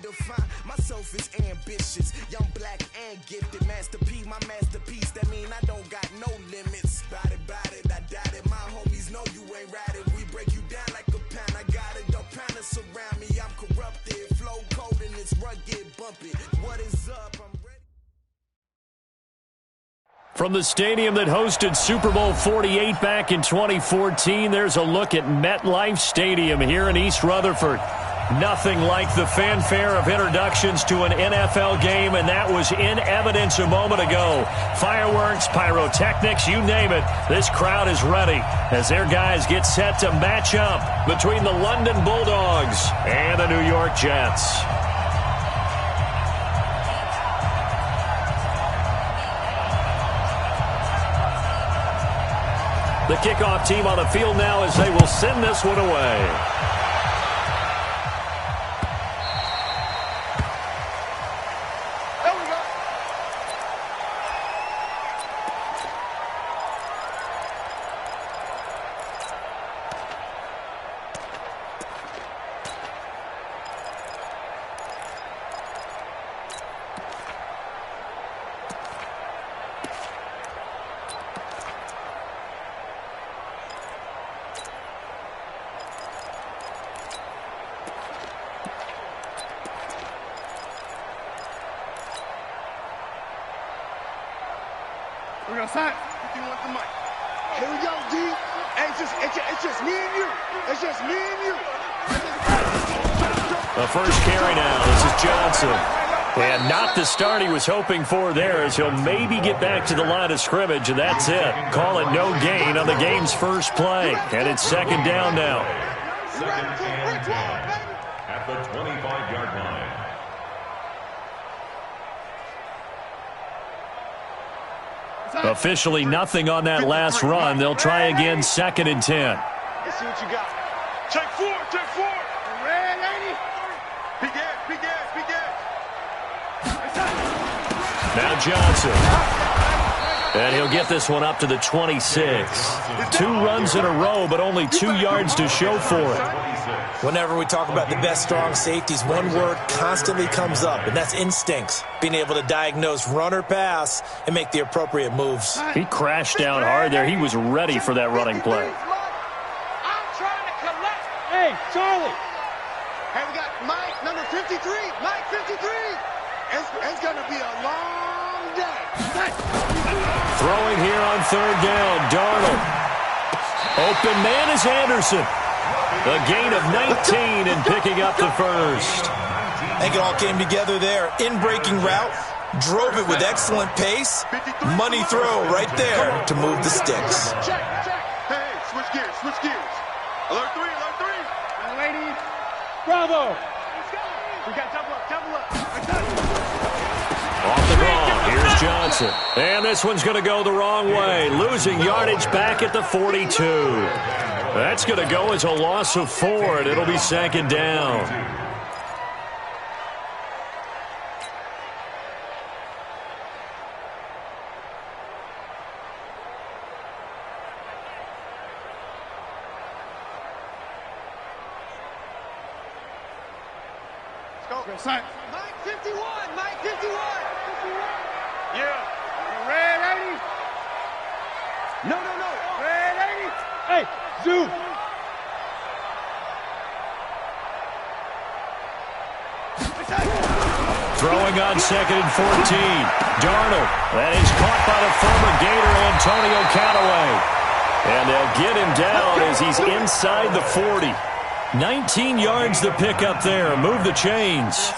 define myself as ambitious, young, black, and gifted. Master P, my masterpiece. That mean I don't got no limits. Bout it, I doubt it. My homies know you ain't ratted. We break you down like a pound. I got it, don't pound us around me. I'm corrupted, flow cold and it's rugged, bumpy. What is up? I'm ready. From the stadium that hosted Super Bowl 48 back in 2014, there's a look at MetLife Stadium here in East Rutherford. Nothing like the fanfare of introductions to an NFL game, and that was in evidence a moment ago. Fireworks, pyrotechnics, you name it. This crowd is ready as their guys get set to match up between the London Bulldogs and the New York Jets. The kickoff team on the field now as they will send this one away. We're gonna sign. You want the mic? Here we go, D. Hey, it's just me and you. It's just me and you. The first carry now. This is Johnson. And not the start he was hoping for there, as he'll maybe get back to the line of scrimmage, and that's it. Call it no gain on the game's first play. And it's second down now. Second and 10 at the 25-yard line. Officially nothing on that last run. They'll try again, second and 10. Let's see what you got. Check four. Red 80. Big gas. Now Johnson. And he'll get this one up to the 26. 2 runs in a row, but only 2 yards to show for it. Whenever we talk about the best strong safeties, one word constantly comes up, and that's instincts. Being able to diagnose run or pass and make the appropriate moves. He crashed down hard there. He was ready for that running play. I'm trying to collect. Hey, Charlie. Hey, we got Mike, number 53. Mike, 53. It's going to be a long day. Throwing here on third down, Darnold. Open man is Anderson. A gain of 19 and picking up the first. I think it all came together there. In-breaking route, drove it with excellent pace. Money throw right there to move the sticks. Check. Hey, switch gears. Alert 3. Ladies, bravo. We got double up. Off the draw, here's Johnson. And this one's going to go the wrong way. Losing yardage back at the 42. That's going to go as a loss of 4, and it'll be second down. Let's go. Sign. Mike 51. Yeah. Red 80. No. Red 80. Hey, zoom. Throwing on second and 14. Darnold. That is caught by the former Gator Antonio Callaway. And they'll get him down as he's inside the 40. 19 yards to pick up there. Move the chains.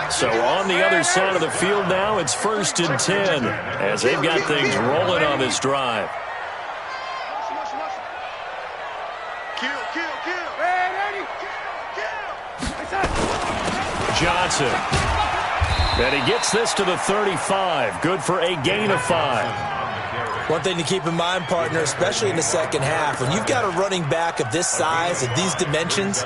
So on the other side of the field now, it's first and 10 as they've got things rolling on this drive. Johnson. And he gets this to the 35. Good for a gain of 5. One thing to keep in mind, partner, especially in the second half, when you've got a running back of this size, of these dimensions,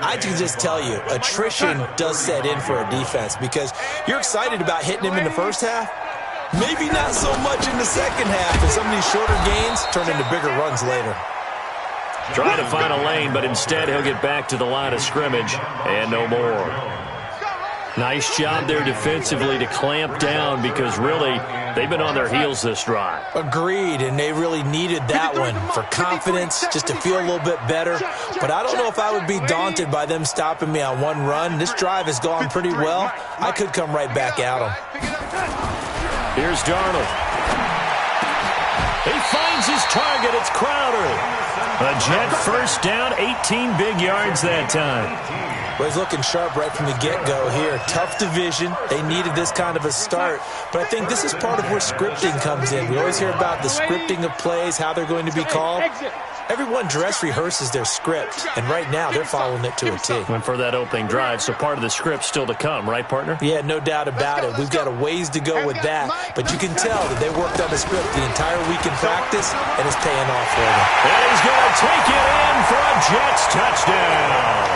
I can just tell you, attrition does set in for a defense because you're excited about hitting him in the first half. Maybe not so much in the second half, and some of these shorter gains turn into bigger runs later. Trying to find a lane, but instead he'll get back to the line of scrimmage and no more. Nice job there defensively to clamp down because really they've been on their heels this drive. Agreed, and they really needed that one for confidence, just to feel a little bit better. But I don't know if I would be daunted by them stopping me on one run. This drive has gone pretty well. I could come right back at them. Here's Darnold. He finds his target. It's Crowder. A Jet first down, 18 big yards that time. Well, he's looking sharp right from the get-go here. Tough division. They needed this kind of a start. But I think this is part of where scripting comes in. We always hear about the scripting of plays, how they're going to be called. Everyone dress rehearses their script, and right now they're following it to a T. Went for that opening drive, so part of the script still to come, right, partner? Yeah, no doubt about it. We've got a ways to go with that, but you can tell that they worked on the script the entire week in practice, and it's paying off for them. And he's going to take it in for a Jets touchdown.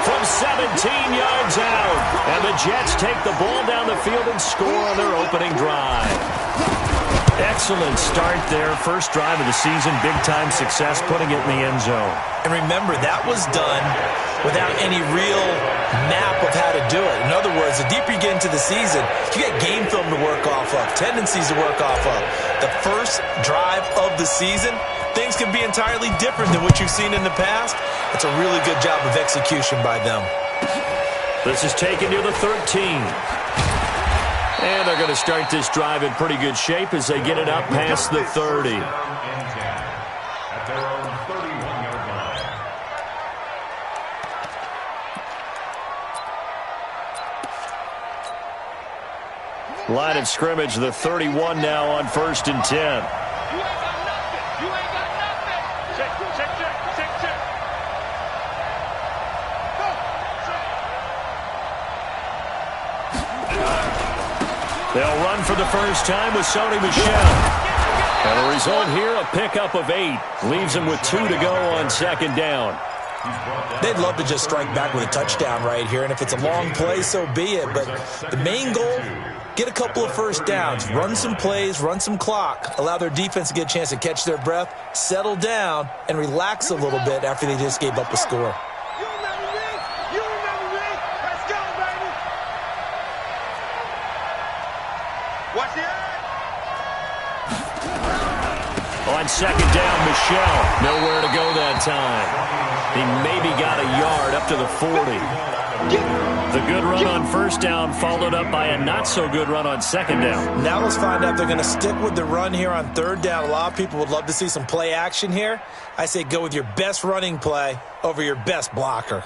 From 17 yards out, and the Jets take the ball down the field and score on their opening drive. Excellent start there. First drive of the season. Big-time success putting it in the end zone. And remember, that was done without any real map of how to do it. In other words, the deeper you get into the season, you get game film to work off of, tendencies to work off of. The first drive of the season, things can be entirely different than what you've seen in the past. It's a really good job of execution by them. This is taken near the 13. And they're going to start this drive in pretty good shape as they get it up past the 30. At their own 31-yard line. Line of scrimmage, the 31 now on 1st and 10. You ain't got nothing. You ain't got nothing. Check. They'll run for the first time with Sony Michel. And the result here, a pickup of 8. Leaves them with 2 to go on 2nd down. They'd love to just strike back with a touchdown right here, and if it's a long play, so be it. But the main goal, get a couple of first downs, run some plays, run some clock, allow their defense to get a chance to catch their breath, settle down, and relax a little bit after they just gave up a score. You remember me? Let's go, baby. Watch it. On 2nd down, Michel. Nowhere to go that time. He maybe got a yard up to the 40. The good run on 1st down followed up by a not-so-good run on 2nd down. Now let's find out if they're going to stick with the run here on 3rd down. A lot of people would love to see some play action here. I say go with your best running play over your best blocker.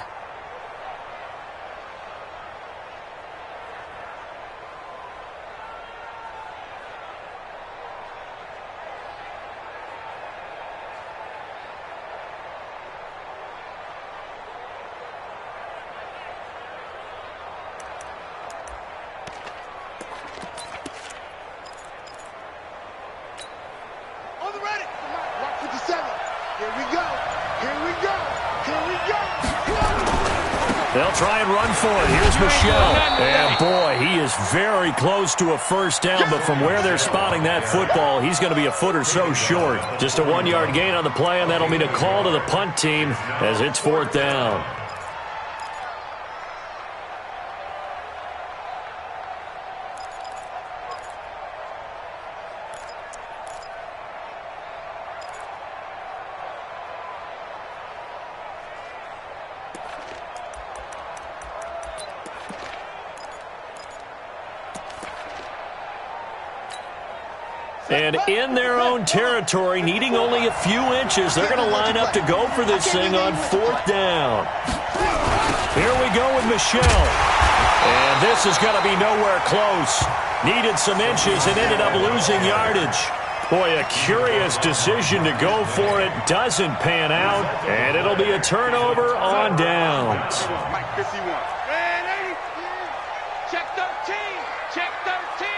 They'll try and run for it. Here's Michel. And, boy, he is very close to a first down, but from where they're spotting that football, he's going to be a foot or so short. Just a 1-yard gain on the play, and that'll mean a call to the punt team as it's 4th down. And in their own territory, needing only a few inches, they're going to line up to go for this thing on 4th down. Here we go with Michel. And this is going to be nowhere close. Needed some inches and ended up losing yardage. Boy, a curious decision to go for it. Doesn't pan out, and it'll be a turnover on downs. Check 13. Check 13.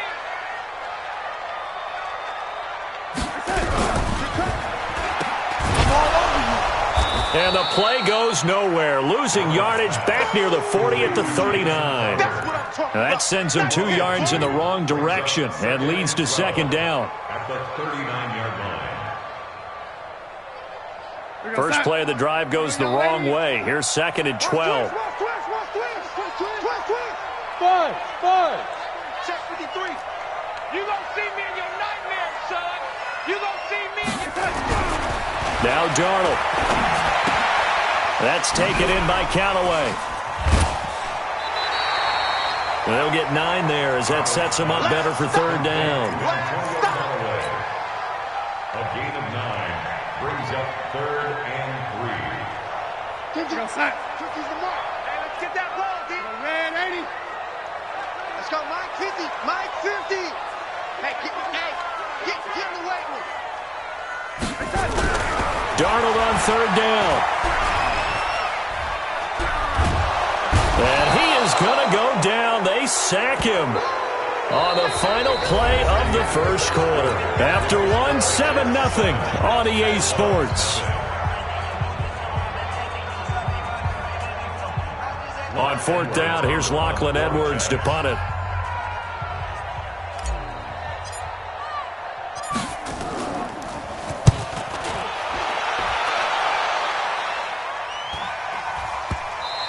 And the play goes nowhere. Losing yardage back near the 40 at the 39. That sends them 2 yards in the wrong direction and leads to 2nd down. At the 39-yard line. First play of the drive goes the wrong way. Here's 2nd and 12. Five. Check 53. You gonna see me in your nightmare, son. You gonna see me in your nightmare. Now Darnold. That's taken in by Callaway. They'll get 9 there as that sets them up better for third down. A gain of 9 brings up 3rd and 3. Go set. Turkey's the mark. Hey, let's get that ball, D. Red 80. Let's go, Mike 50. Mike 50. Hey, get in the weight room. Darnold on third down. And he is going to go down. They sack him on the final play of the first quarter. After one, 7-0 on EA Sports. On fourth down, here's Lachlan Edwards to punt it.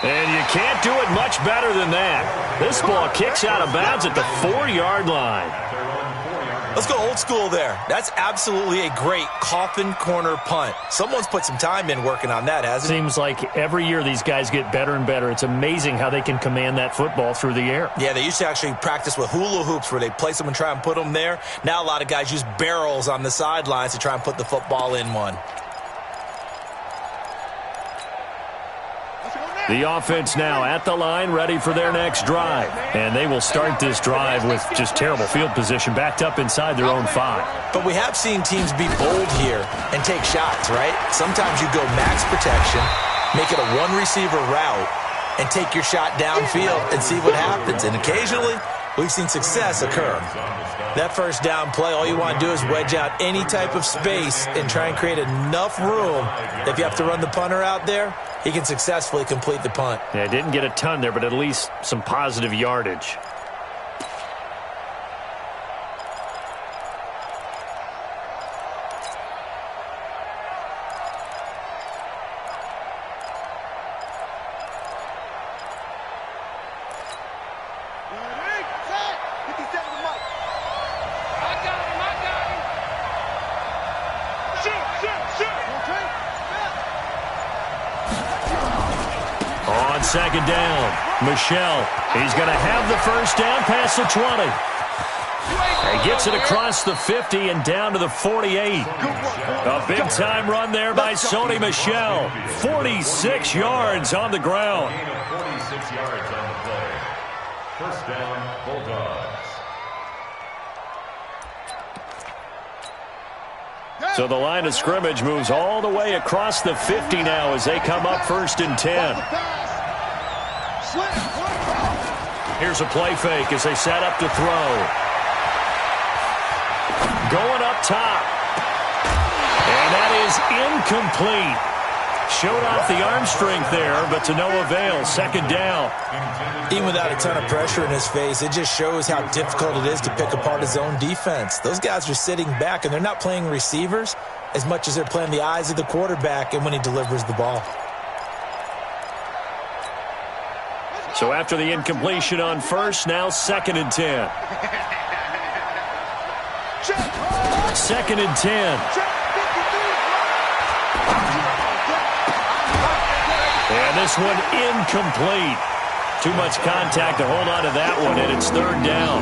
And you can't do it much better than that. This ball kicks out of bounds at the 4-yard line. Let's go old school there. That's absolutely a great coffin corner punt. Someone's put some time in working on that, hasn't it? Seems like every year these guys get better and better. It's amazing how they can command that football through the air. Yeah, they used to actually practice with hula hoops where they place them and try and put them there. Now a lot of guys use barrels on the sidelines to try and put the football in one. The offense now at the line, ready for their next drive. And they will start this drive with just terrible field position, backed up inside their own 5. But we have seen teams be bold here and take shots, right? Sometimes you go max protection, make it a one-receiver route, and take your shot downfield and see what happens. And occasionally, we've seen success occur. That first down play, all you want to do is wedge out any type of space and try and create enough room. If you have to run the punter out there, he can successfully complete the punt. Yeah, didn't get a ton there, but at least some positive yardage. On second down, Michelle. He's going to have the first down past the 20. He gets it across the 50 and down to the 48. A big-time run there by Sony Michel. 46 yards on the ground. 46 yards on the play. First down, Bulldogs. So the line of scrimmage moves all the way across the 50 now as they come up 1st and 10. Here's a play fake as they set up to throw. Going up top. And that is incomplete. Showed off the arm strength there, but to no avail. Second down. Even without a ton of pressure in his face, it just shows how difficult it is to pick apart his own defense. Those guys are sitting back, and they're not playing receivers as much as they're playing the eyes of the quarterback and when he delivers the ball. So after the incompletion on first, now 2nd and 10. 2nd and 10. And this one incomplete. Too much contact to hold on to that one, and it's 3rd down.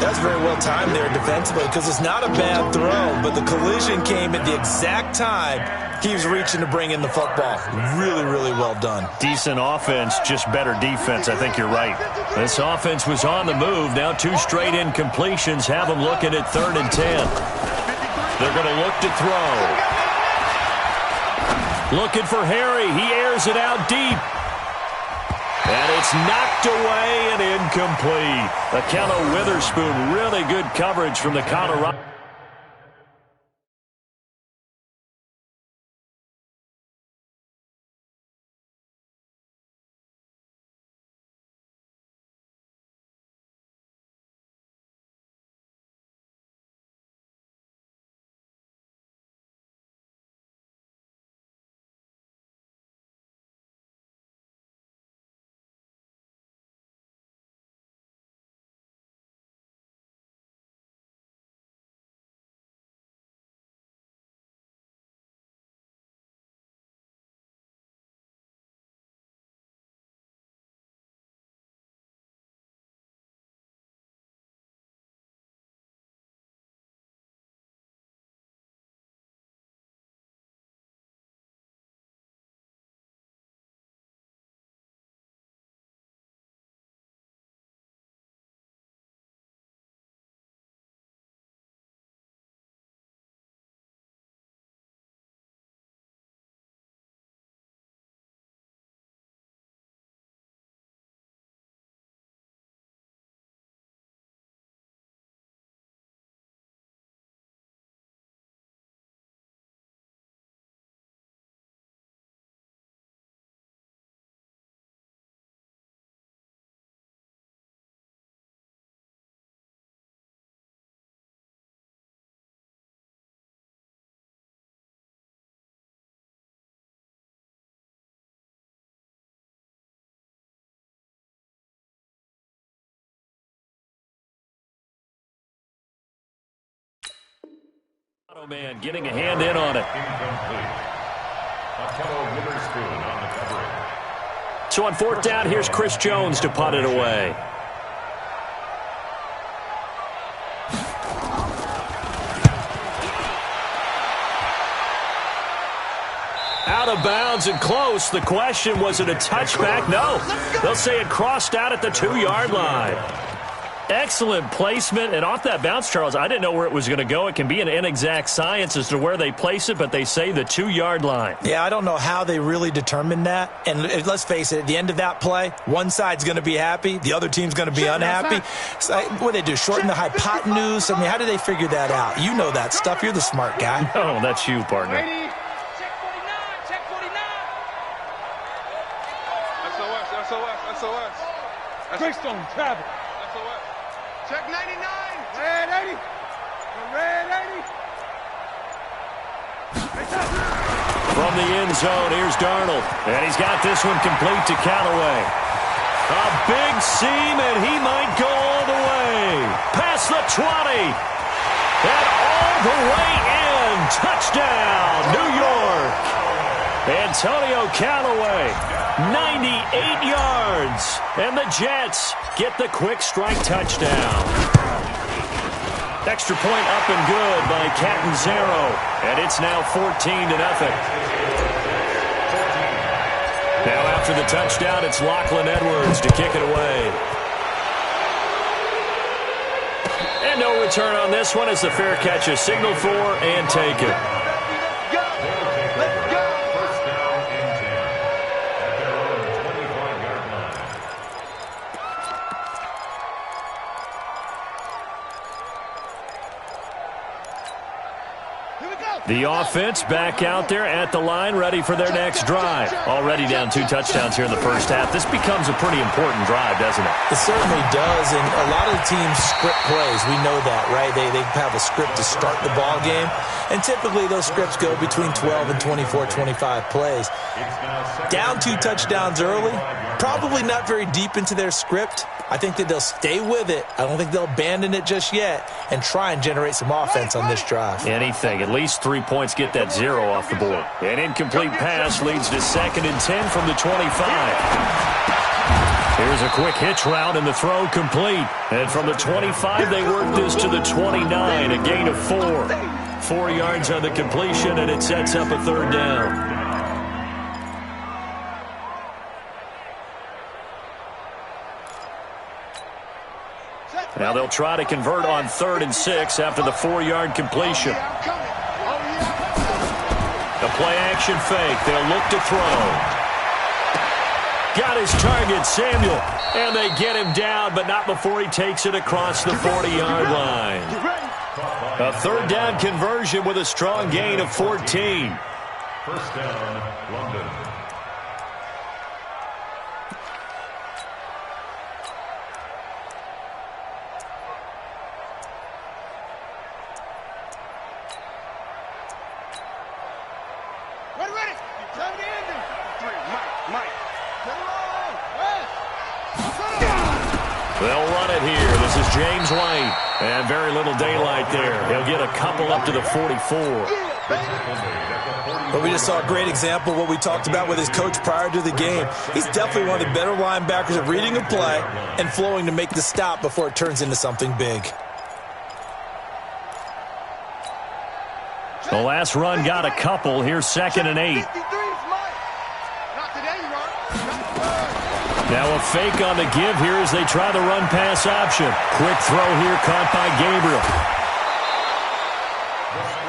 That's very well timed there defensively because it's not a bad throw, but the collision came at the exact time he was reaching to bring in the football. Really, really well done. Decent offense, just better defense. I think you're right. This offense was on the move. Now 2 straight incompletions have them looking at 3rd and 10. They're going to look to throw. Looking for Harry. He airs it out deep. And it's knocked away and incomplete. Akello Witherspoon, really good coverage from the Colorado. Man getting a hand in on it. So on 4th down, here's Chris Jones to punt it away. Out of bounds and close. The question, was it a touchback? No. They'll say it crossed out at the 2-yard line. Excellent placement, and off that bounce, Charles, I didn't know where it was going to go. It can be an inexact science as to where they place it, but they say the 2-yard line. Yeah, I don't know how they really determined that. And let's face it, at the end of that play, one side's going to be happy, the other team's going to be unhappy. So, what do they do, shorten the hypotenuse? I mean, how do they figure that out? You know that stuff. You're the smart guy. No, that's you, partner. Check 49. SOS. Greystone, travel. SOS. Check 99. Red 80. Red 80. From the end zone, here's Darnold. And he's got this one complete to Callaway. A big seam, and he might go all the way. Past the 20. And all the way in. Touchdown, New York. Antonio Callaway, 98 yards. And the Jets get the quick strike touchdown. Extra point up and good by Catanzaro. And it's now 14-0. Now after the touchdown, it's Lachlan Edwards to kick it away. And no return on this one as the fair catch is signaled for and taken. The offense back out there at the line, ready for their next drive. Already down 2 touchdowns here in the first half. This becomes a pretty important drive, doesn't it? It certainly does, and a lot of the teams script plays. We know that, right? They have a script to start the ball game, and typically those scripts go between 12 and 24, 25 plays. Down 2 touchdowns early, probably not very deep into their script. I think that they'll stay with it. I don't think they'll abandon it just yet and try and generate some offense on this drive. Anything. At least 3 points, get that 0 off the board. An incomplete pass leads to 2nd and 10 from the 25. Here's a quick hitch route, and the throw complete. And from the 25, they work this to the 29, a gain of 4. 4 yards on the completion, and it sets up a 3rd down. Now they'll try to convert on 3rd and 6 after the 4-yard completion. The play-action fake. They'll look to throw. Got his target, Samuel. And they get him down, but not before he takes it across the 40-yard line. A 3rd down conversion with a strong gain of 14. First down, London. Ready. Time to end it. 3, Mike. Get it on. They'll run it here. This is James White. And very little daylight there. He'll get a couple up to the 44. But we just saw a great example of what we talked about with his coach prior to the game. He's definitely one of the better linebackers at reading a play and flowing to make the stop before it turns into something big. The last run got a couple. Here's 2nd and 8. Now a fake on the give here as they try the run-pass option. Quick throw here caught by Gabriel.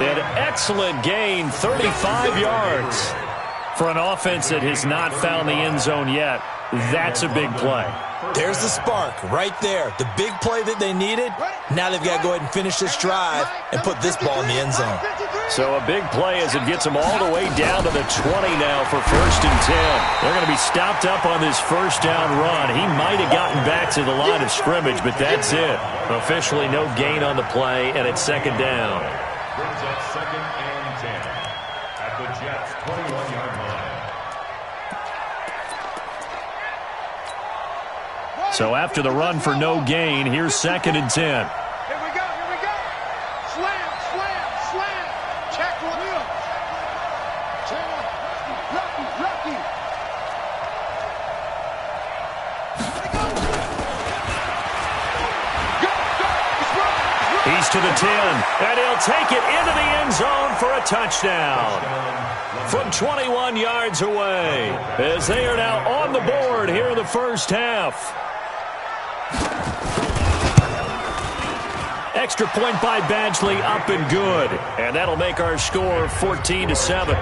An excellent gain, 35 yards. For an offense that has not found the end zone yet, that's a big play. There's the spark right there. The big play that they needed. Now they've got to go ahead and finish this drive and put this ball in the end zone. So a big play as it gets them all the way down to the 20 now for 1st and 10. They're going to be stopped up on this 1st down run. He might have gotten back to the line of scrimmage, but that's it. Officially no gain on the play, and it's 2nd down. Brings up 2nd and 10 at the Jets' 21-yard line. So after the run for no gain, here's 2nd and 10. Here we go. Slam. He's to the 10, and he'll take it into the end zone for a touchdown. From 21 yards away, as they are now on the board here in the first half. Extra point by Badgley, up and good. And that'll make our score 14-7.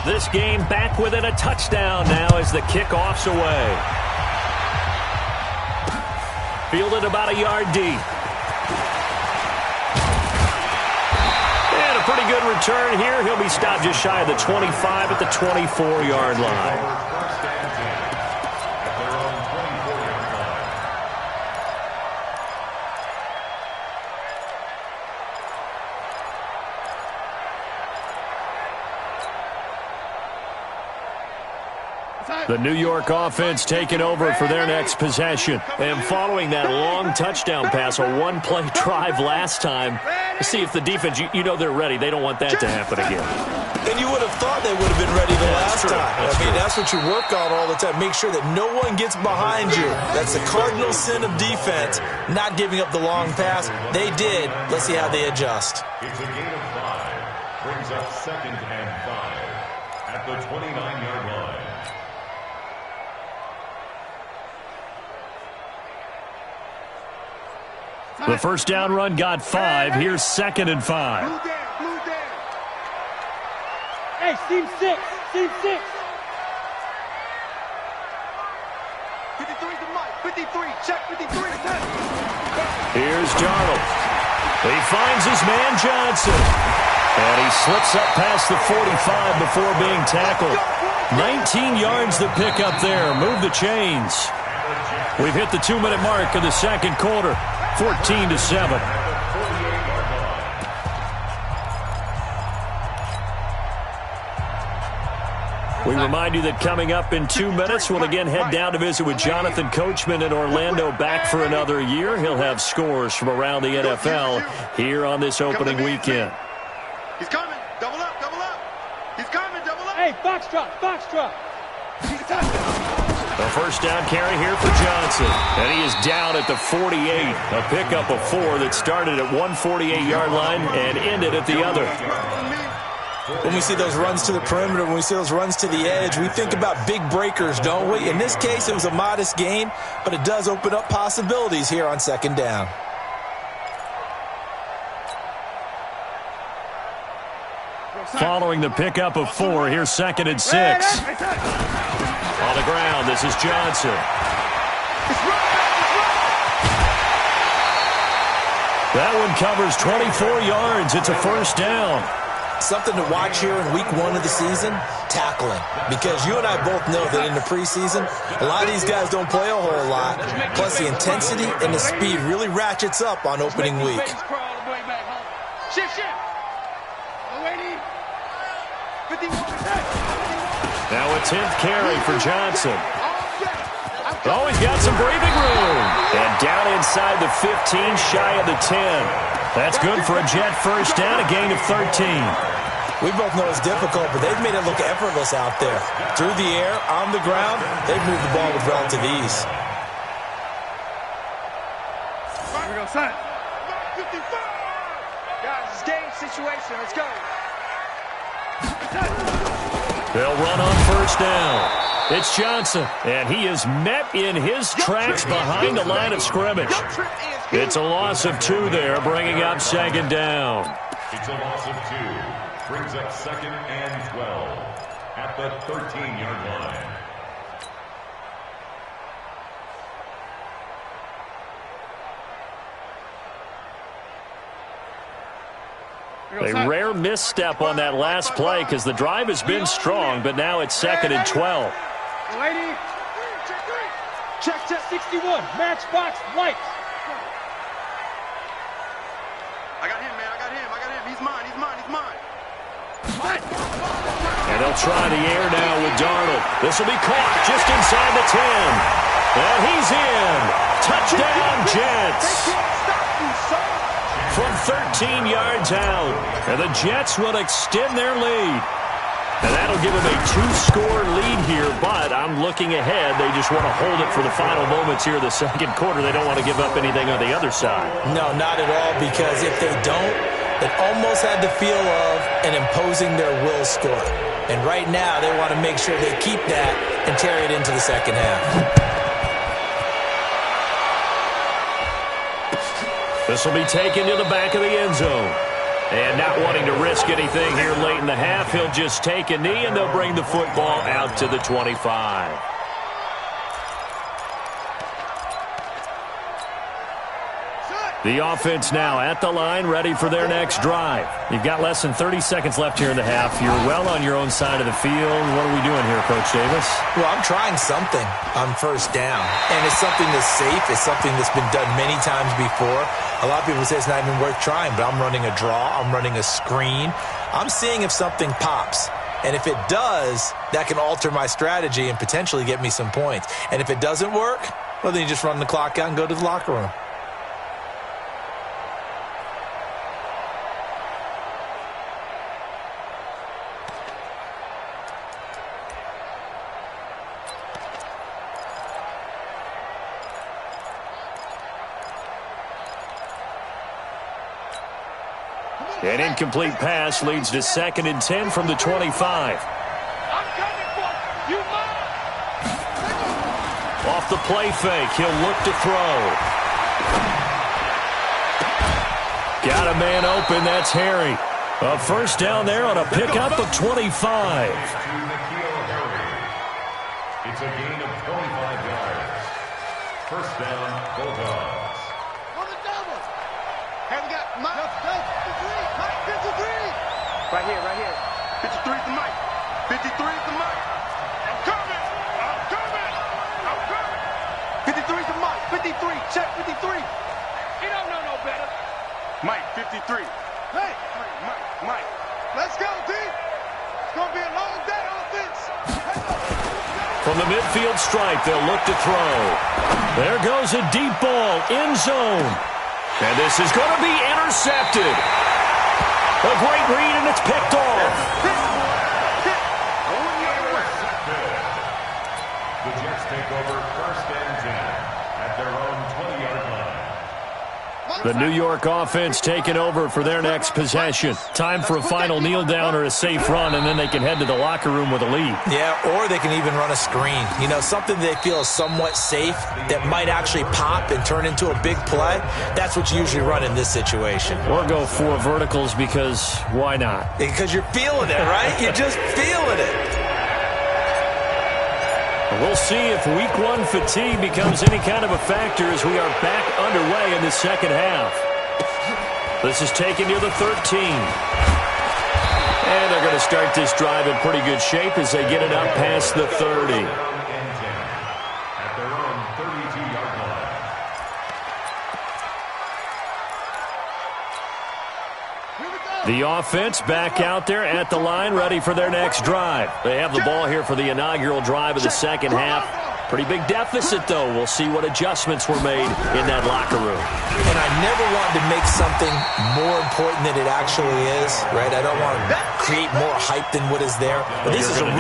This game back within a touchdown now as the kickoff's away. Fielded about a yard deep. And a pretty good return here. He'll be stopped just shy of the 25 at the 24-yard line. The New York offense taking over for their next possession. And following that long touchdown pass, a one-play drive last time, to see if the defense, you know they're ready. They don't want that to happen again. And you would have thought they would have been ready the last time. That's what you work on all the time. Make sure that no one gets behind you. That's the cardinal sin of defense, not giving up the long pass. They did. Let's see how they adjust. It's a gain of 5. Brings up 2nd and 5 at the 29-yard line. The first down run got 5. Here's 2nd and 5. Blue down. Hey, team 6. Team 6. 53 to Mike. 53. Check 53. Here's Darnold. He finds his man Johnson. And he slips up past the 45 before being tackled. 19 yards to pick up there. Move the chains. We've hit the 2-minute mark of the second quarter. 14-7. We remind you that coming up in 2 minutes, we'll again head down to visit with Jonathan Coachman in Orlando, back for another year. He'll have scores from around the NFL here on this opening weekend. He's coming. Double up. He's coming. Double up. Hey, box drop. A first down carry here for Johnson. And he is down at the 48. A pickup of 4 that started at 148-yard line and ended at the other. When we see those runs to the perimeter, when we see those runs to the edge, we think about big breakers, don't we? In this case, it was a modest gain, but it does open up possibilities here on 2nd down. Following the pickup of 4, here's 2nd and 6. On the ground, this is Johnson. That one covers 24 yards. It's a first down. Something to watch here in week 1 of the season, tackling. Because you and I both know that in the preseason, a lot of these guys don't play a whole lot. Plus the intensity and the speed really ratchets up on opening week. Shift. Now a 10th carry for Johnson. Oh, he's got some breathing room. And down inside the 15, shy of the 10. That's good for a Jet first down, a gain of 13. We both know it's difficult, but they've made it look effortless out there. Through the air, on the ground, they've moved the ball with relative ease. Here we go, son. 55. Guys, it's game situation. Let's go. They'll run on first down. It's Johnson, and he is met in his tracks behind the line of scrimmage. It's a loss of 2 there, bringing up 2nd down. It's a loss of 2. Brings up 2nd and 12 at the 13-yard line. A rare misstep on that last play because the drive has been strong, but now it's 2nd and 12. Lady. Check 61. Matchbox lights. I got him, man. He's mine. And they'll try the air now with Darnold. This will be caught just inside the 10. And he's in. Touchdown, Jets. From 13 yards out. And the Jets will extend their lead. And that'll give them a 2-score lead here, but I'm looking ahead. They just want to hold it for the final moments here of the second quarter. They don't want to give up anything on the other side. No, not at all, because if they don't, it almost had the feel of an imposing their will score. And right now, they want to make sure they keep that and carry it into the second half. This will be taken to the back of the end zone. And not wanting to risk anything here late in the half, he'll just take a knee, and they'll bring the football out to the 25. The offense now at the line, ready for their next drive. You've got less than 30 seconds left here in the half. You're well on your own side of the field. What are we doing here, Coach Davis? Well, I'm trying something on first down, and it's something that's safe. It's something that's been done many times before. A lot of people say it's not even worth trying, but I'm running a draw. I'm running a screen. I'm seeing if something pops. And if it does, that can alter my strategy and potentially get me some points. And if it doesn't work, well, then you just run the clock out and go to the locker room. An incomplete pass leads to 2nd and 10 from the 25. I'm coming for you. Off the play fake, he'll look to throw. Got a man open, that's Harry. A first down there on a pickup of 25. It's a gain of 25 yards. First down, Bulldogs. On the double. Hey, we got Mike 53. Mike 53. Right here. 53 is the Mike. 53 is the Mike. I'm coming. 53 is the Mike. 53. Check 53. He don't know no better. Mike 53. Hey, Mike. Let's go, D. It's going to be a long day offense. From the midfield stripe, they'll look to throw. There goes a deep ball, end zone. And this is going to be intercepted. A great read, and it's picked off. The Jets take over first and 10 at their own 20-yard line. The New York offense taking over for their next possession. Time for a final kneel down or a safe run, and then they can head to the locker room with a lead. Yeah, or they can even run a screen. You know, something they feel is somewhat safe that might actually pop and turn into a big play. That's what you usually run in this situation. Or go 4 verticals because why not? Because you're feeling it, right? You're just feeling it. We'll see if week 1 fatigue becomes any kind of a factor as we are back underway in the second half. This is taken to the 13. And they're going to start this drive in pretty good shape as they get it up past the 30. At their own 32-yard line. The offense back out there at the line, ready for their next drive. They have the ball here for the inaugural drive of the second half. Pretty big deficit, though. We'll see what adjustments were made in that locker room. And I never want to make something more important than it actually is, right? I don't want to create more hype than what is there. But this is I'm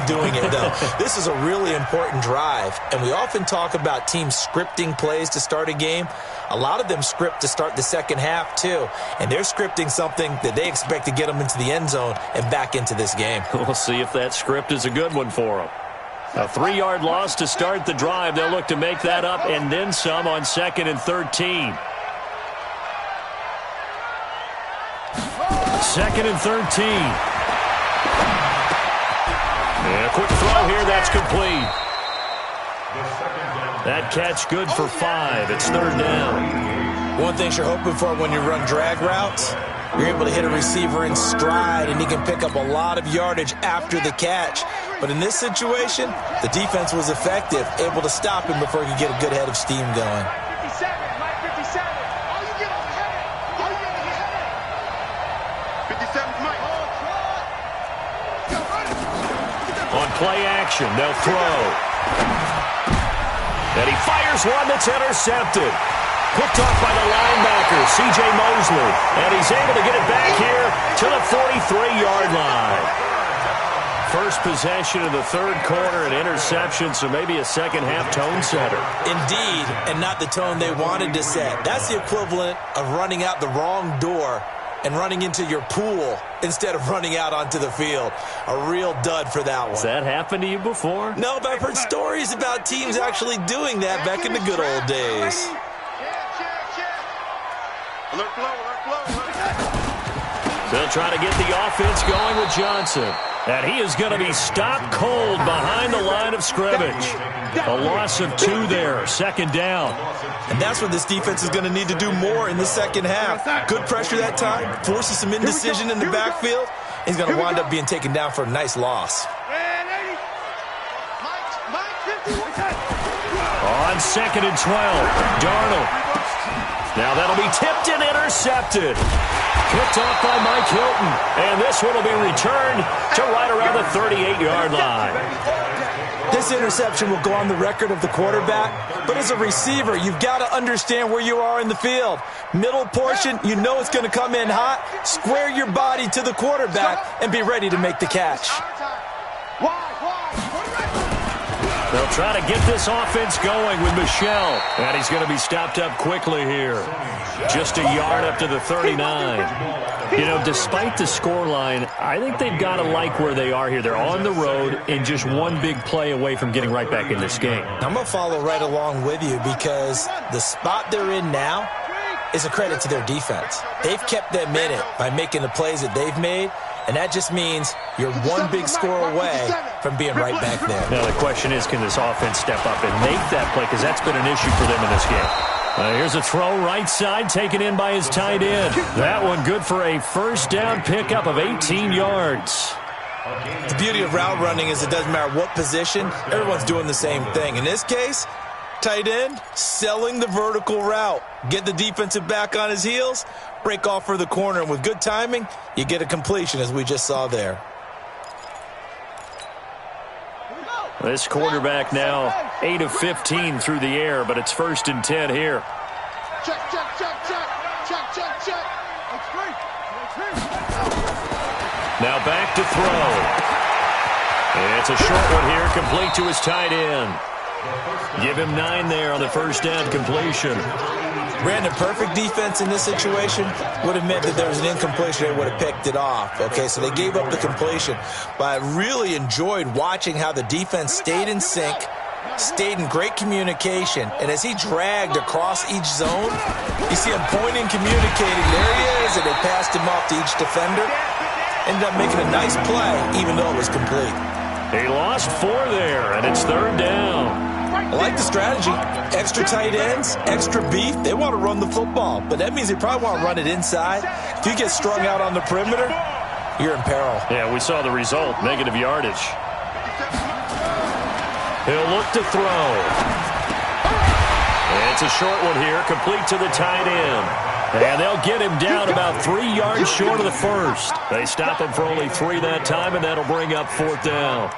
doing it, though. This is a really important drive. And we often talk about teams scripting plays to start a game. A lot of them script to start the second half, too. And they're scripting something that they expect to get them into the end zone and back into this game. We'll see if that script is a good one for them. A 3-yard loss to start the drive. They'll look to make that up and then some on 2nd and 13. 2nd and 13. And a quick throw here. That's complete. That catch good for 5. It's 3rd down. One thing you're hoping for when you run drag routes, you're able to hit a receiver in stride, and he can pick up a lot of yardage after the catch. But in this situation, the defense was effective, able to stop him before he could get a good head of steam going. 57, Mike 57. Oh, you get ahead. 57's Mike. On play action, they'll throw. And he fires one that's intercepted. Picked off by the linebacker, C.J. Mosley. And he's able to get it back here to the 43-yard line. first possession of the third quarter, an interception, so maybe a second-half tone setter. Indeed, and not the tone they wanted to set. That's the equivalent of running out the wrong door and running into your pool instead of running out onto the field. A real dud for that one. Has that happened to you before? No, but I've heard stories about teams actually doing that back in the good old days. Alert flow, alert flow, alert flow. They'll try to get the offense going with Johnson. And he is going to be stopped cold behind the line of scrimmage. A loss of 2 there, second down. And that's what this defense is going to need to do more in the second half. Good pressure that time, forces some indecision in the backfield. He's going to wind up being taken down for a nice loss. On 2nd and 12, Darnold. Now that'll be tipped and intercepted. Picked off by Mike Hilton. And this one will be returned to right around the 38-yard line. This interception will go on the record of the quarterback, but as a receiver, you've got to understand where you are in the field. Middle portion, you know it's going to come in hot. Square your body to the quarterback and be ready to make the catch. They'll try to get this offense going with Michel. And he's going to be stopped up quickly here. Just a yard up to the 39. You know, despite the scoreline, I think they've got to like where they are here. They're on the road and just one big play away from getting right back in this game. I'm going to follow right along with you because the spot they're in now is a credit to their defense. They've kept them in it by making the plays that they've made, and that just means you're one big score away from being right back there. Now the question is, can this offense step up and make that play? Because that's been an issue for them in this game. Here's a throw right side, taken in by his tight end. That one good for a first down pickup of 18 yards. The beauty of route running is it doesn't matter what position, everyone's doing the same thing. In this case, tight end, selling the vertical route. Get the defensive back on his heels, break off for the corner, and with good timing, you get a completion as we just saw there. This quarterback now 8 of 15 through the air, but it's 1st and 10 here. Check, check, check, check, check, check, check. It's free. Now back to throw. It's a short one here, complete to his tight end. Give him 9 there on the first down completion. Brandon, perfect defense in this situation would have meant that there was an incompletion. They would have picked it off. Okay, so they gave up the completion. But I really enjoyed watching how the defense stayed in sync, stayed in great communication, and as he dragged across each zone, you see him pointing, communicating. There he is, and they passed him off to each defender. Ended up making a nice play, even though it was complete. He lost 4 there, and it's 3rd down. I like the strategy. Extra tight ends, extra beef. They want to run the football, but that means they probably want to run it inside. If you get strung out on the perimeter, you're in peril. Yeah, we saw the result, negative yardage. He'll look to throw. It's a short one here, complete to the tight end. And they'll get him down about 3 yards short of the first. They stop him for only 3 that time, and that'll bring up 4th down.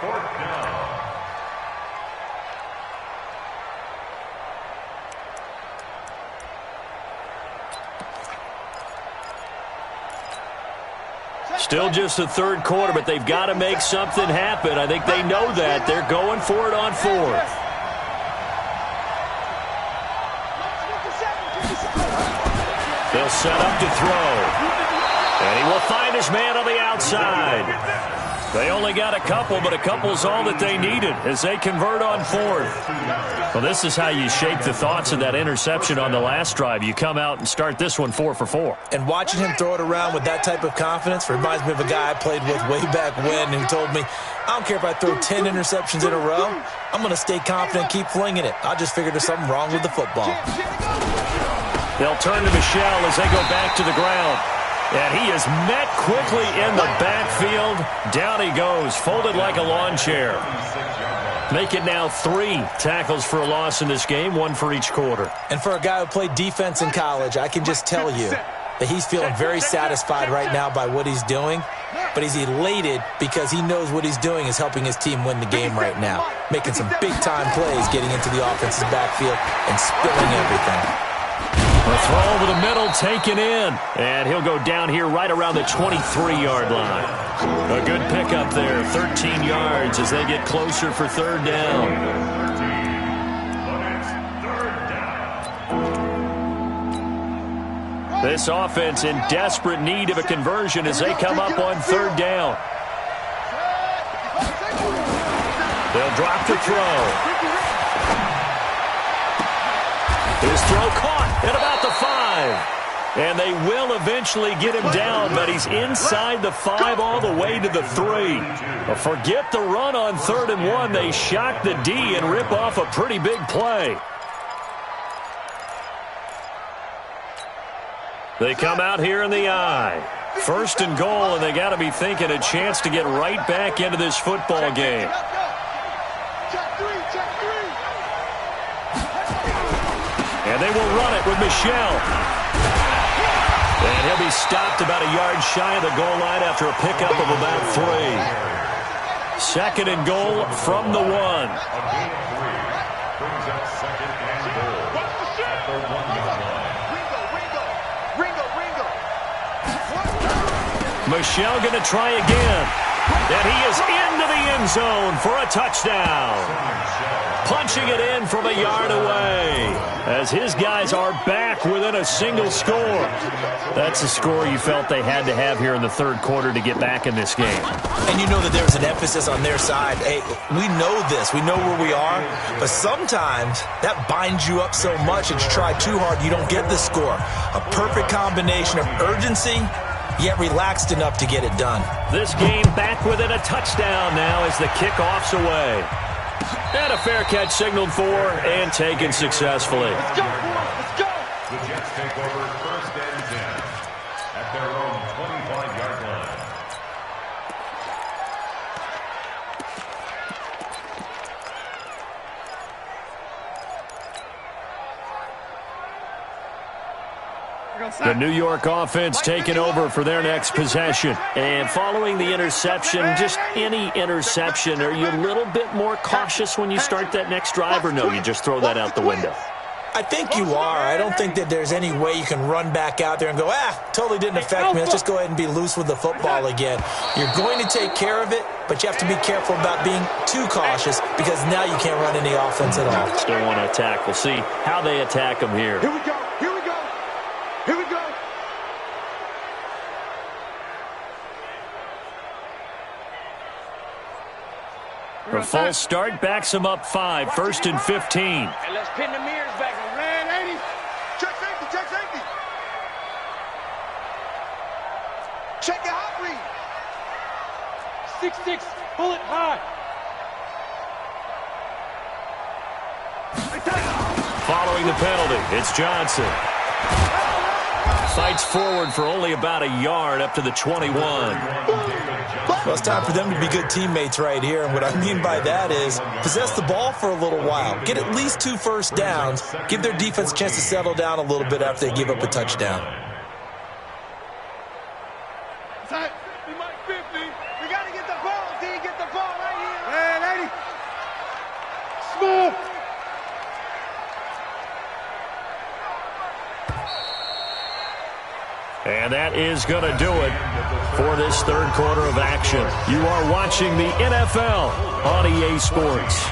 Still just the 3rd quarter, but they've got to make something happen. I think they know that. They're going for it on 4th. They'll set up to throw. And he will find his man on the outside. They only got a couple, but a couple's all that they needed as they convert on 4th. Well, this is how you shake the thoughts of that interception on the last drive. You come out and start this one 4 for 4. And watching him throw it around with that type of confidence reminds me of a guy I played with way back when who told me, I don't care if I throw 10 interceptions in a row. I'm going to stay confident and keep flinging it. I just figured there's something wrong with the football. They'll turn to Michel as they go back to the ground. And he is met quickly in the backfield. Down he goes, folded like a lawn chair. Make it now 3 tackles for a loss in this game, 1 for each quarter. And for a guy who played defense in college, I can just tell you that he's feeling very satisfied right now by what he's doing. But he's elated because he knows what he's doing is helping his team win the game right now. Making some big-time plays, getting into the offense's backfield and spilling everything. A throw over the middle, taken in. And he'll go down here right around the 23-yard line. A good pickup there, 13 yards as they get closer for third down. This offense in desperate need of a conversion as they come up on third down. They'll drop the throw. His throw caught at about the 5. And they will eventually get him down, but he's inside the 5 all the way to the 3. Forget the run on 3rd and 1. They shock the D and rip off a pretty big play. They come out here in the I. 1st and goal, and they got to be thinking a chance to get right back into this football game. And they will run it with Michel. And he'll be stopped about a yard shy of the goal line after a pickup of about 3. 2nd and goal from the 1. Brings up 2nd and goal at the 1-yard line. Michel going to try again. And he is into the end zone for a touchdown. Punching it in from a yard away as his guys are back within a single score. That's a score you felt they had to have here in the 3rd quarter to get back in this game. And you know that there's an emphasis on their side. Hey, we know this. We know where we are. But sometimes that binds you up so much that you try too hard, you don't get the score. A perfect combination of urgency, yet relaxed enough to get it done. This game back within a touchdown now as the kickoff's away. And a fair catch signaled for and taken successfully. Let's go, boys. Let's go. The Jets take over 1st and 10 at their own 25-yard line. The New York offense taking over for their next possession. And following the interception, just any interception, are you a little bit more cautious when you start that next drive, or no, you just throw that out the window? I think you are. I don't think that there's any way you can run back out there and go, totally didn't affect me. Let's just go ahead and be loose with the football again. You're going to take care of it, but you have to be careful about being too cautious because now you can't run any offense at all. Still want to attack. We'll see how they attack them here. Here we go. Here we go. Here we go. The false start backs him up 5, 1st and 15. And let's pin the mirrors back. Red 80. Check safety. Check safety. Check your hot read. 6-6. Pull it high. Following the penalty, it's Johnson. Fights forward for only about a yard up to the 21. Well, it's time for them to be good teammates right here. And what I mean by that is possess the ball for a little while. Get at least 2 first downs. Give their defense a chance to settle down a little bit after they give up a touchdown. We might 50. We got to get the ball, D. Get the ball right here. Red 80. Smooth. And that is going to do it for this 3rd quarter of action. You are watching the NFL on EA Sports.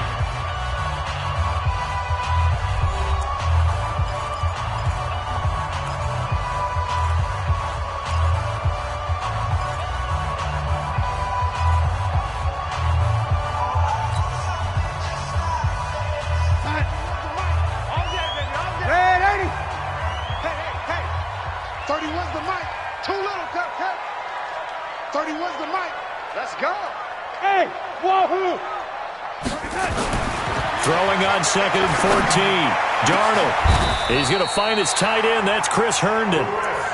Red 80. Hey. 31's the mic. Too little, cut. 31's the mic. Let's go. Hey, wahoo! Throwing on 2nd and 14. Darnold. He's going to find his tight end. That's Chris Herndon.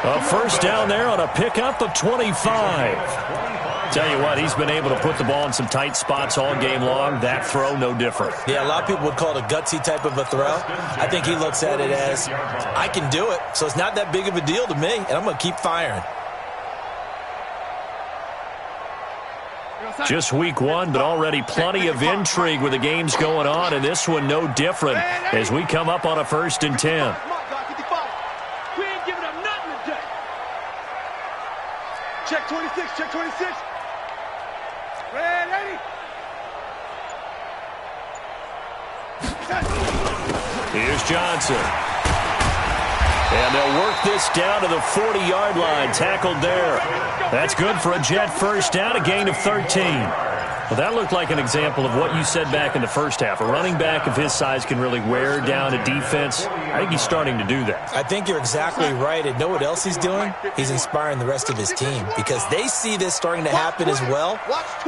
A first down there on a pickup of 25. Tell you what, he's been able to put the ball in some tight spots all game long. That throw, no different. Yeah, a lot of people would call it a gutsy type of a throw. I think he looks at it as, I can do it, so it's not that big of a deal to me, and I'm going to keep firing. Just week 1, but already plenty of intrigue with the games going on, and this one no different as we come up on a 1st and 10. Check 26. Ready. Here's Johnson. And they'll work this down to the 40-yard line. Tackled there. That's good for a Jet first down, a gain of 13. Well, that looked like an example of what you said back in the first half. A running back of his size can really wear down a defense. I think he's starting to do that. I think you're exactly right. And know what else he's doing? He's inspiring the rest of his team because they see this starting to happen as well.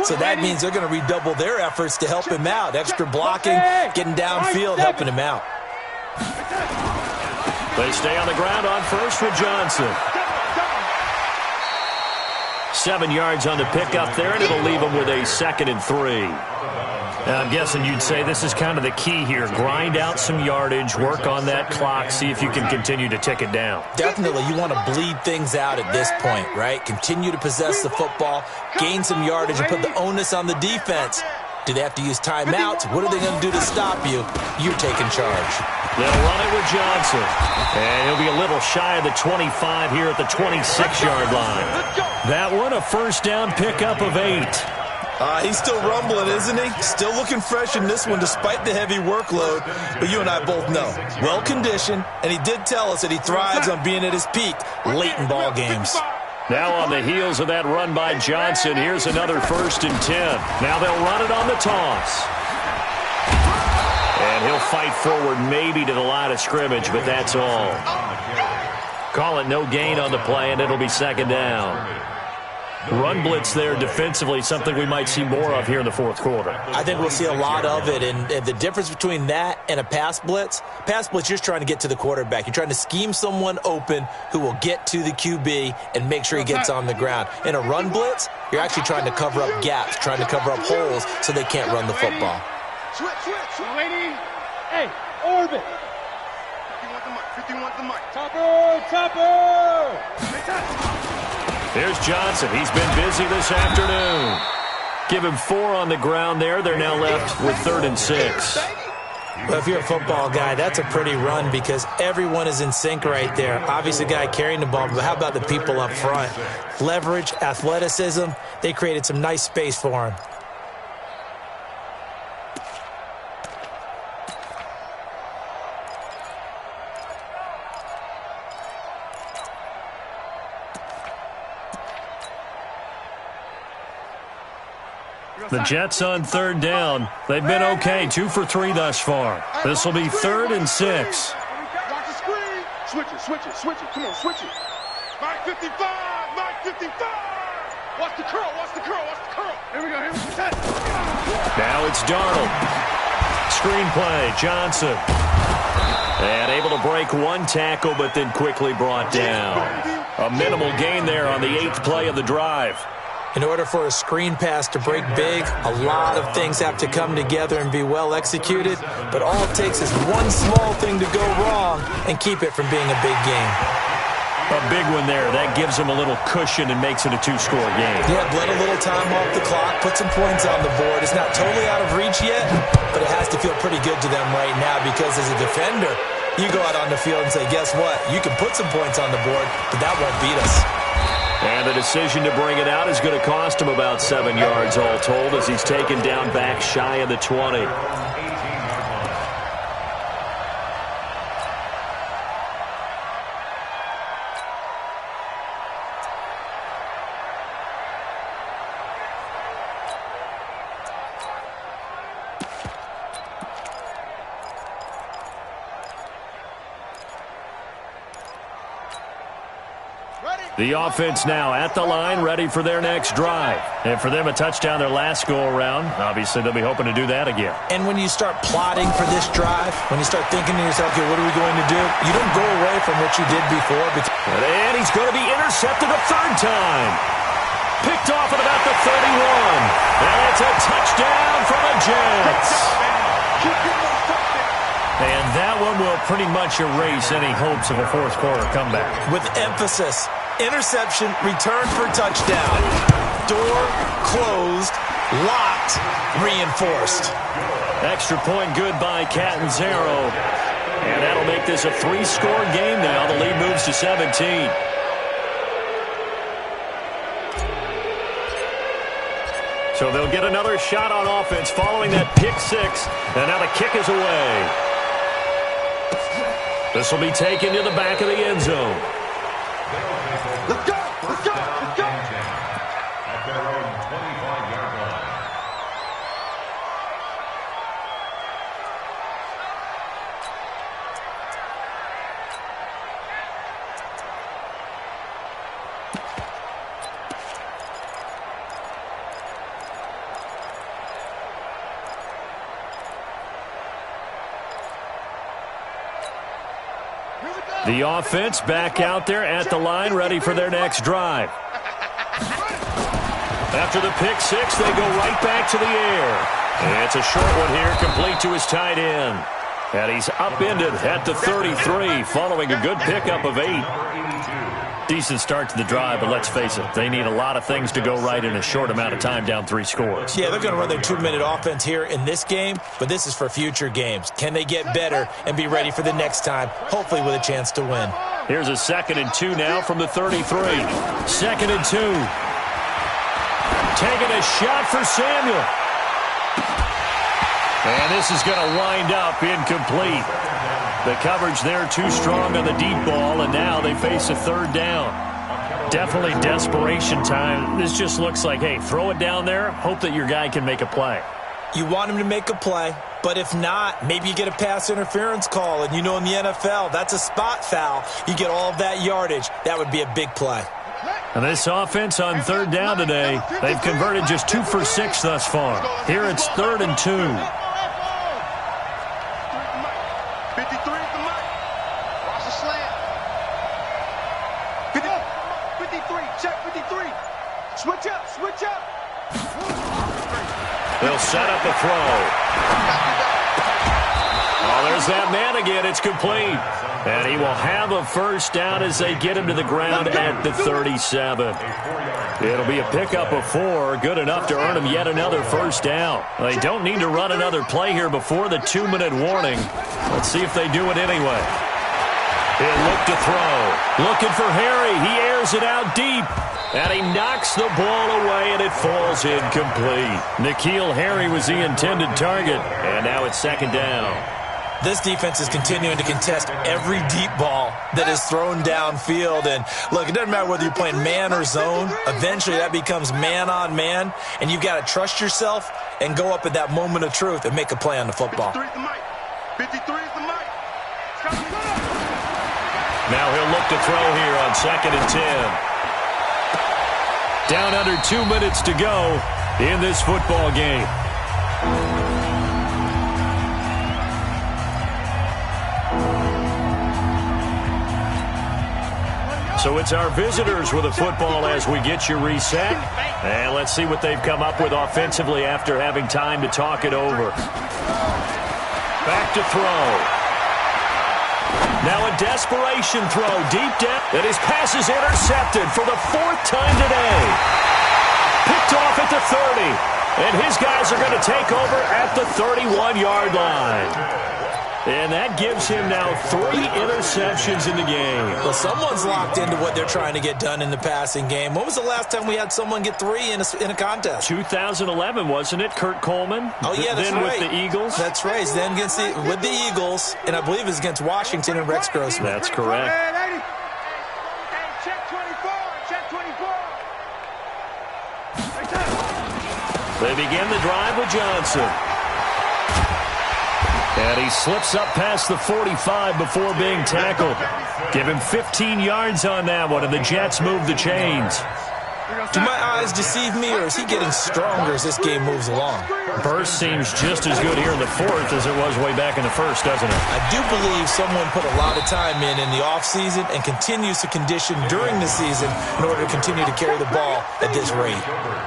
So that means they're going to redouble their efforts to help him out. Extra blocking, getting downfield, helping him out. They stay on the ground on first with Johnson. 7 yards on the pickup there, and it'll leave them with a 2nd and 3. I'm guessing you'd say this is kind of the key here. Grind out some yardage, work on that clock, see if you can continue to tick it down. Definitely, you want to bleed things out at this point, right? Continue to possess the football, gain some yardage, and put the onus on the defense. Do they have to use timeouts? What are they going to do to stop you? You're taking charge. They'll run it with Johnson. And he'll be a little shy of the 25 here at the 26-yard line. That one, a first down pickup of 8. He's still rumbling, isn't he? Still looking fresh in this one despite the heavy workload. But you and I both know, well-conditioned, and he did tell us that he thrives on being at his peak late in ball games. Now on the heels of that run by Johnson, here's another 1st and 10. Now they'll run it on the toss. And he'll fight forward maybe to the line of scrimmage, but that's all. Call it no gain on the play, and it'll be 2nd down. Run blitz there defensively, something we might see more of here in the 4th quarter. I think we'll see a lot of it, and the difference between that and a pass blitz, you're just trying to get to the quarterback. You're trying to scheme someone open who will get to the QB and make sure he gets on the ground. In a run blitz, you're actually trying to cover up gaps, trying to cover up holes so they can't run the football. Switch. Lady. Hey, orbit. 51 the mic. Topper. Here's Johnson. He's been busy this afternoon. Give him 4 on the ground there. They're now left with 3rd and 6. Well, if you're a football guy, that's a pretty run because everyone is in sync right there. Obviously, the guy carrying the ball, but how about the people up front? Leverage, athleticism, they created some nice space for him. The Jets on 3rd down. They've been okay, 2 for 3 thus far. This will be 3rd and 6. Watch the screen. Switch it. Come on, switch it. Mike 55. Watch the curl. Here we go. Now it's Darnold. Screenplay, Johnson. And able to break one tackle, but then quickly brought down. A minimal gain there on the 8th play of the drive. In order for a screen pass to break big, a lot of things have to come together and be well executed, but all it takes is one small thing to go wrong and keep it from being a big game. A big one there. That gives them a little cushion and makes it a 2-score game. Yeah, let a little time off the clock, put some points on the board. It's not totally out of reach yet, but it has to feel pretty good to them right now because as a defender, you go out on the field and say, guess what? You can put some points on the board, but that won't beat us. And the decision to bring it out is going to cost him about 7 yards all told as he's taken down back shy of the 20. The offense now at the line, ready for their next drive. And for them, a touchdown their last go-around. Obviously, they'll be hoping to do that again. And when you start plotting for this drive, when you start thinking to yourself, okay, what are we going to do? You don't go away from what you did before. And he's going to be intercepted a 3rd time. Picked off at about the 31. And it's a touchdown for the Jets. And that one will pretty much erase any hopes of a 4th quarter comeback. With emphasis. Interception, return for touchdown. Door closed, locked, reinforced. Extra point good by Catanzaro. And that'll make this a 3-score game now. The lead moves to 17. So they'll get another shot on offense following that pick six. And now the kick is away. This will be taken to the back of the end zone. Let's go! Let's go! Let's go! At their own 25-yard line. The offense back out there at the line, ready for their next drive. After the pick six, they go right back to the air. And it's a short one here, complete to his tight end. And he's upended at the 33, following a good pickup of 8. Decent start to the drive, but let's face it, they need a lot of things to go right in a short amount of time, down 3 scores. Yeah, they're going to run their 2-minute offense here in this game, but this is for future games. Can they get better and be ready for the next time, hopefully with a chance to win? Here's a 2nd and 2 now from the 33. 2nd and 2. Taking a shot for Samuel. And this is going to wind up incomplete. The coverage there too strong on the deep ball, and now they face a 3rd down. Definitely desperation time. This just looks like, hey, throw it down there, hope that your guy can make a play. You want him to make a play, but if not, maybe you get a pass interference call, and you know in the NFL, that's a spot foul. You get all of that yardage. That would be a big play. And this offense on 3rd down today, they've converted just 2 for 6 thus far. Here it's 3rd and 2. 53 is the mic. Watch the slant. 53, check 53. Switch up, switch up. They'll set up a throw. Oh, there's that man again. It's complete. And he will have a 1st down as they get him to the ground at the 37. It'll be a pickup of 4, good enough to earn him yet another 1st down. They don't need to run another play here before the 2-minute warning. Let's see if they do it anyway. He'll look to throw. Looking for Harry. He airs it out deep. And he knocks the ball away, and it falls incomplete. N'Keal Harry was the intended target. And now it's 2nd down. This defense is continuing to contest every deep ball that is thrown downfield. And, look, it doesn't matter whether you're playing man or zone. Eventually, that becomes man-on-man, and you've got to trust yourself and go up at that moment of truth and make a play on the football. 53 is the mic. 53 is the mic. Now he'll look to throw here on 2nd and 10. Down under 2 minutes to go in this football game. So it's our visitors with the football as we get you reset. And let's see what they've come up with offensively after having time to talk it over. Back to throw. Now a desperation throw deep down. And his pass is intercepted for the 4th time today. Picked off at the 30. And his guys are going to take over at the 31-yard line. And that gives him now 3 interceptions in the game. Well, someone's locked into what they're trying to get done in the passing game. When was the last time we had someone get 3 in a contest? 2011, wasn't it? Kurt Coleman? Oh, yeah, that's then right. With the Eagles? That's right. Then with the Eagles, and I believe it's against Washington and Rex Grossman. That's correct. Hey, check 24. Check 24. They begin the drive with Johnson. And he slips up past the 45 before being tackled. Give him 15 yards on that one, and the Jets move the chains. Do my eyes deceive me, or is he getting stronger as this game moves along? Burst seems just as good here in the 4th as it was way back in the 1st, doesn't it? I do believe someone put a lot of time in the offseason and continues to condition during the season in order to continue to carry the ball at this rate.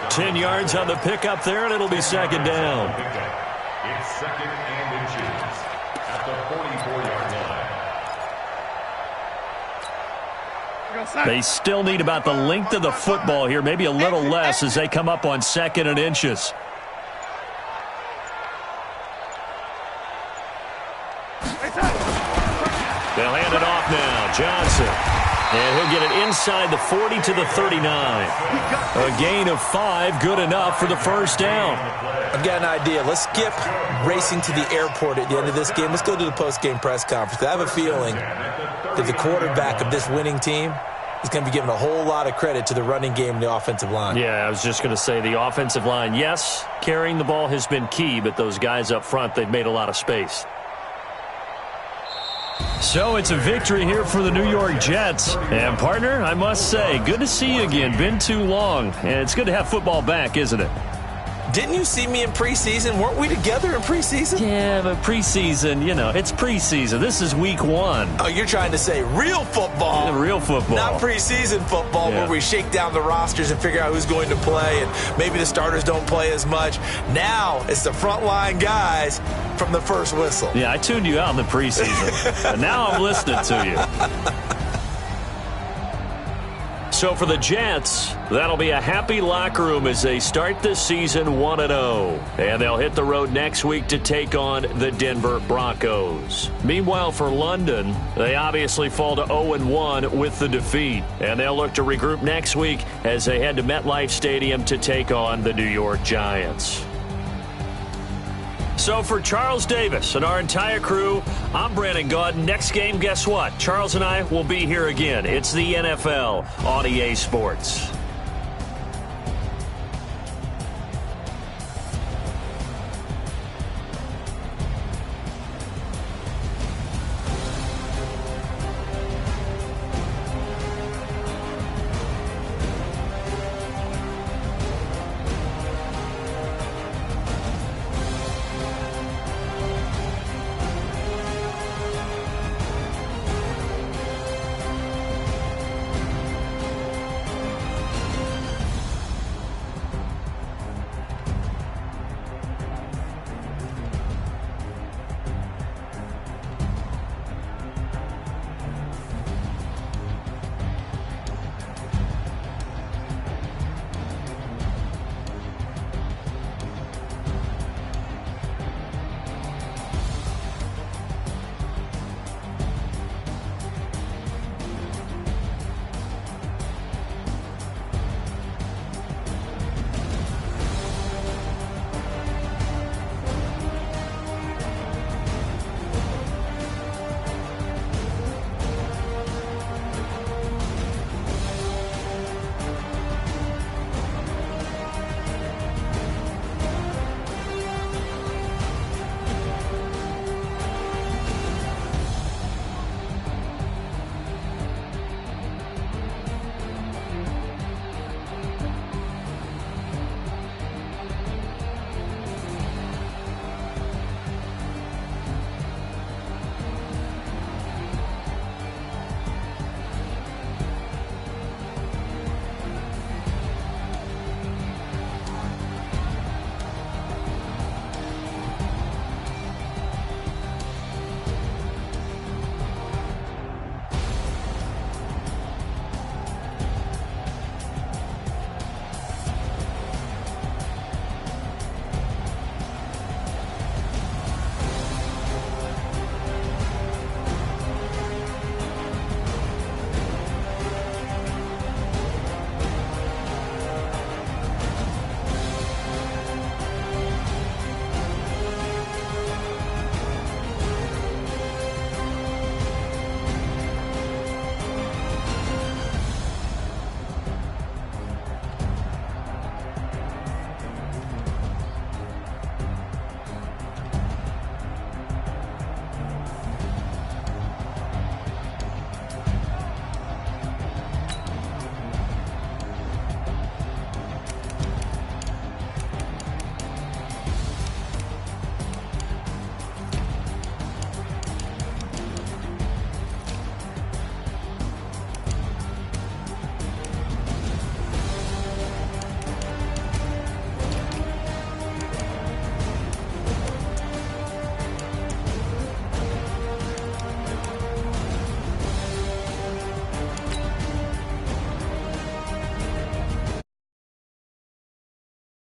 10 yards on the pickup there, and it'll be 2nd down. It's 2nd and inches at the 44-yard line. They still need about the length of the football here, maybe a little less as they come up on 2nd and inches. They'll hand it off now. Johnson. And he'll get it inside the 40 to the 39. A gain of 5, good enough for the first down. I've got an idea. Let's skip racing to the airport at the end of this game. Let's go to the post-game press conference. I have a feeling that the quarterback of this winning team is going to be given a whole lot of credit to the running game and the offensive line. Yeah, I was just going to say the offensive line, yes, carrying the ball has been key, but those guys up front, they've made a lot of space. So it's a victory here for the New York Jets. And, partner, I must say, good to see you again. Been too long. And it's good to have football back, isn't it? Didn't you see me in preseason? Weren't we together in preseason? Yeah, but preseason, it's preseason. This is week 1. Oh, you're trying to say real football. Yeah, real football. Not preseason football where we shake down the rosters and figure out who's going to play, and maybe the starters don't play as much. Now it's the frontline guys from the first whistle. Yeah, I tuned you out in the preseason. And now I'm listening to you. So for the Jets, that'll be a happy locker room as they start this season 1-0. And they'll hit the road next week to take on the Denver Broncos. Meanwhile, for London, they obviously fall to 0-1 with the defeat. And they'll look to regroup next week as they head to MetLife Stadium to take on the New York Giants. So for Charles Davis and our entire crew, I'm Brandon Gaudin. Next game, guess what? Charles and I will be here again. It's the NFL on EA Sports.